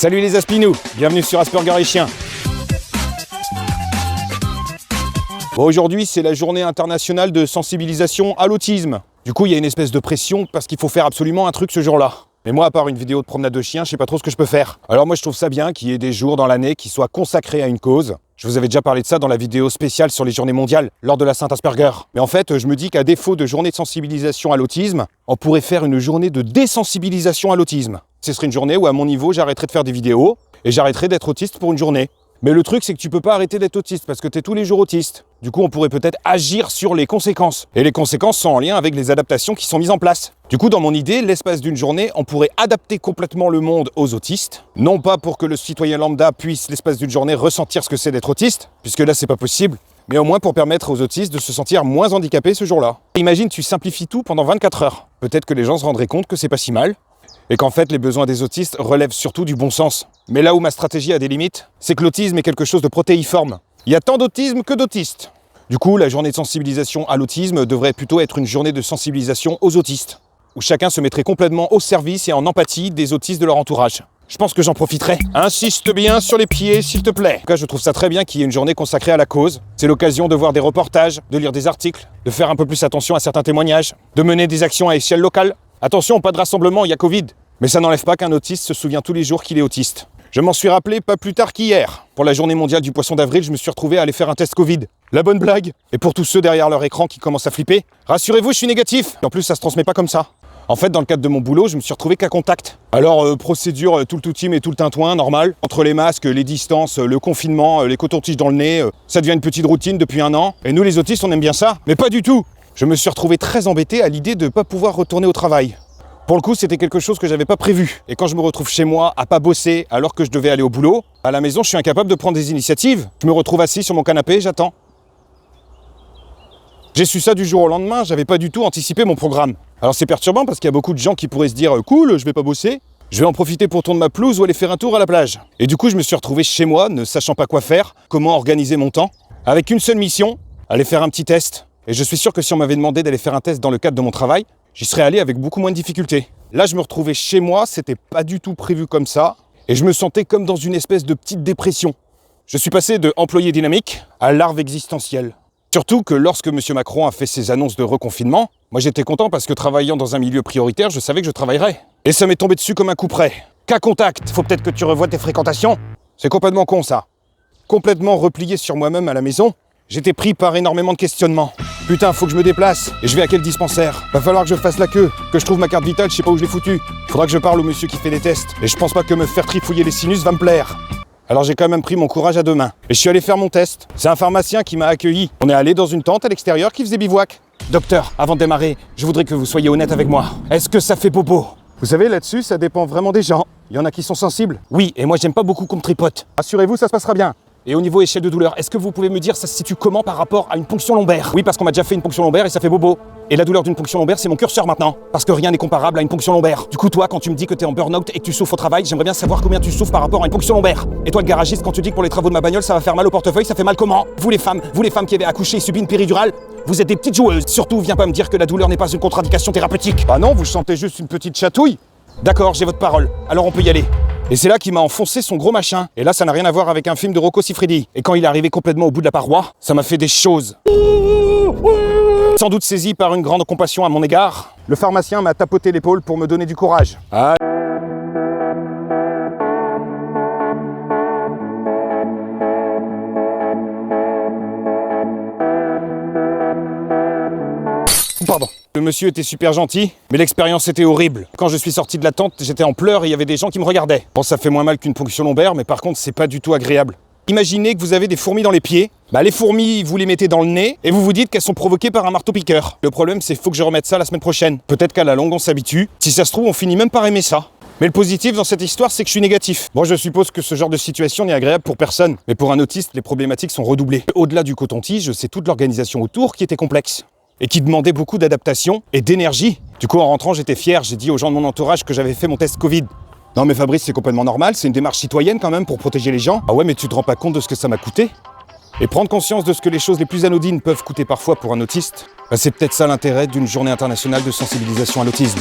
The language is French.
Salut les Aspinous, bienvenue sur Asperger et Chien. Bon, aujourd'hui, c'est la journée internationale de sensibilisation à l'autisme. Du coup, il y a une espèce de pression parce qu'il faut faire absolument un truc ce jour-là. Mais moi, à part une vidéo de promenade de chien, je sais pas trop ce que je peux faire. Alors moi, je trouve ça bien qu'il y ait des jours dans l'année qui soient consacrés à une cause. Je vous avais déjà parlé de ça dans la vidéo spéciale sur les journées mondiales, lors de la Saint-Asperger. Mais en fait, je me dis qu'à défaut de journée de sensibilisation à l'autisme, on pourrait faire une journée de désensibilisation à l'autisme. Ce serait une journée où, à mon niveau, j'arrêterais de faire des vidéos et j'arrêterais d'être autiste pour une journée. Mais le truc, c'est que tu peux pas arrêter d'être autiste parce que tu es tous les jours autiste. Du coup, on pourrait peut-être agir sur les conséquences. Et les conséquences sont en lien avec les adaptations qui sont mises en place. Du coup, dans mon idée, l'espace d'une journée, on pourrait adapter complètement le monde aux autistes. Non pas pour que le citoyen lambda puisse, l'espace d'une journée, ressentir ce que c'est d'être autiste, puisque là, c'est pas possible. Mais au moins pour permettre aux autistes de se sentir moins handicapés ce jour-là. Imagine, tu simplifies tout pendant 24 heures. Peut-être que les gens se rendraient compte que c'est pas si mal. Et qu'en fait, les besoins des autistes relèvent surtout du bon sens. Mais là où ma stratégie a des limites, c'est que l'autisme est quelque chose de protéiforme. Il y a tant d'autisme que d'autistes. Du coup, la journée de sensibilisation à l'autisme devrait plutôt être une journée de sensibilisation aux autistes, où chacun se mettrait complètement au service et en empathie des autistes de leur entourage. Je pense que j'en profiterai. Insiste bien sur les pieds, s'il te plaît. En tout cas, je trouve ça très bien qu'il y ait une journée consacrée à la cause. C'est l'occasion de voir des reportages, de lire des articles, de faire un peu plus attention à certains témoignages, de mener des actions à échelle locale. Attention, pas de rassemblement, il y a Covid. Mais ça n'enlève pas qu'un autiste se souvient tous les jours qu'il est autiste. Je m'en suis rappelé pas plus tard qu'hier. Pour la journée mondiale du poisson d'avril, je me suis retrouvé à aller faire un test Covid. La bonne blague. Et pour tous ceux derrière leur écran qui commencent à flipper, rassurez-vous, je suis négatif. En plus, ça se transmet pas comme ça. En fait, dans le cadre de mon boulot, je me suis retrouvé qu'à contact. Alors, procédure tout le tout-team et tout le tintouin, normal. Entre les masques, les distances, le confinement, les cotons-tiges dans le nez, ça devient une petite routine depuis 1 an. Et nous, les autistes, on aime bien ça. Mais pas du tout. Je me suis retrouvé très embêté à l'idée de ne pas pouvoir retourner au travail. Pour le coup, c'était quelque chose que j'avais pas prévu. Et quand je me retrouve chez moi à pas bosser alors que je devais aller au boulot, à la maison, je suis incapable de prendre des initiatives. Je me retrouve assis sur mon canapé, j'attends. J'ai su ça du jour au lendemain, j'avais pas du tout anticipé mon programme. Alors c'est perturbant parce qu'il y a beaucoup de gens qui pourraient se dire « Cool, je vais pas bosser, je vais en profiter pour tourner ma pelouse ou aller faire un tour à la plage ». Et du coup, je me suis retrouvé chez moi, ne sachant pas quoi faire, comment organiser mon temps, avec une seule mission, aller faire un petit test. Et je suis sûr que si on m'avait demandé d'aller faire un test dans le cadre de mon travail, j'y serais allé avec beaucoup moins de difficultés. Là, je me retrouvais chez moi, c'était pas du tout prévu comme ça, et je me sentais comme dans une espèce de petite dépression. Je suis passé de employé dynamique à larve existentielle. Surtout que lorsque M. Macron a fait ses annonces de reconfinement, moi j'étais content parce que travaillant dans un milieu prioritaire, je savais que je travaillerais. Et ça m'est tombé dessus comme un coup près. Cas contact, faut peut-être que tu revoies tes fréquentations. C'est complètement con ça. Complètement replié sur moi-même à la maison, j'étais pris par énormément de questionnements. Putain, faut que je me déplace. Et je vais à quel dispensaire? Va falloir que je fasse la queue, que je trouve ma carte vitale, je sais pas où je l'ai foutue. Faudra que je parle au monsieur qui fait les tests. Et je pense pas que me faire trifouiller les sinus va me plaire. Alors j'ai quand même pris mon courage à 2 mains. Et je suis allé faire mon test. C'est un pharmacien qui m'a accueilli. On est allé dans une tente à l'extérieur qui faisait bivouac. Docteur, avant de démarrer, je voudrais que vous soyez honnête avec moi. Est-ce que ça fait bobo? Vous savez, là-dessus, ça dépend vraiment des gens. Il y en a qui sont sensibles. Oui, et moi j'aime pas beaucoup qu'on me tripote. Rassurez-vous, ça se passera bien. Et au niveau échelle de douleur, est-ce que vous pouvez me dire ça se situe comment par rapport à une ponction lombaire? Oui, parce qu'on m'a déjà fait une ponction lombaire et ça fait bobo. Et la douleur d'une ponction lombaire, c'est mon curseur maintenant. Parce que rien n'est comparable à une ponction lombaire. Du coup, toi, quand tu me dis que t'es en burn-out et que tu souffres au travail, j'aimerais bien savoir combien tu souffres par rapport à une ponction lombaire. Et toi, le garagiste, quand tu dis que pour les travaux de ma bagnole, ça va faire mal au portefeuille, ça fait mal comment? Vous les femmes qui avez accouché et subi une péridurale, vous êtes des petites joueuses. Surtout, viens pas me dire que la douleur n'est pas une contre-indication thérapeutique. Bah non, vous sentez juste une petite chatouille. D'accord, j'ai votre parole. Alors on peut y aller. Et c'est là qu'il m'a enfoncé son gros machin. Et là, ça n'a rien à voir avec un film de Rocco Siffredi. Et quand il est arrivé complètement au bout de la paroi, ça m'a fait des choses. Sans doute saisi par une grande compassion à mon égard, le pharmacien m'a tapoté l'épaule pour me donner du courage. Ah. Pardon. Le monsieur était super gentil, mais l'expérience était horrible. Quand je suis sorti de la tente, j'étais en pleurs et il y avait des gens qui me regardaient. Bon, ça fait moins mal qu'une ponction lombaire, mais par contre, c'est pas du tout agréable. Imaginez que vous avez des fourmis dans les pieds. Bah, les fourmis, vous les mettez dans le nez et vous vous dites qu'elles sont provoquées par un marteau-piqueur. Le problème, c'est qu'il faut que je remette ça la semaine prochaine. Peut-être qu'à la longue, on s'habitue. Si ça se trouve, on finit même par aimer ça. Mais le positif dans cette histoire, c'est que je suis négatif. Bon, je suppose que ce genre de situation n'est agréable pour personne. Mais pour un autiste, les problématiques sont redoublées. Au-delà du coton-tige, c'est toute l'organisation autour qui était complexe. Et qui demandait beaucoup d'adaptation et d'énergie. Du coup, en rentrant, j'étais fier. J'ai dit aux gens de mon entourage que j'avais fait mon test Covid. Non mais Fabrice, c'est complètement normal, c'est une démarche citoyenne quand même pour protéger les gens. Ah ouais, mais tu te rends pas compte de ce que ça m'a coûté? Et prendre conscience de ce que les choses les plus anodines peuvent coûter parfois pour un autiste, bah c'est peut-être ça l'intérêt d'une journée internationale de sensibilisation à l'autisme.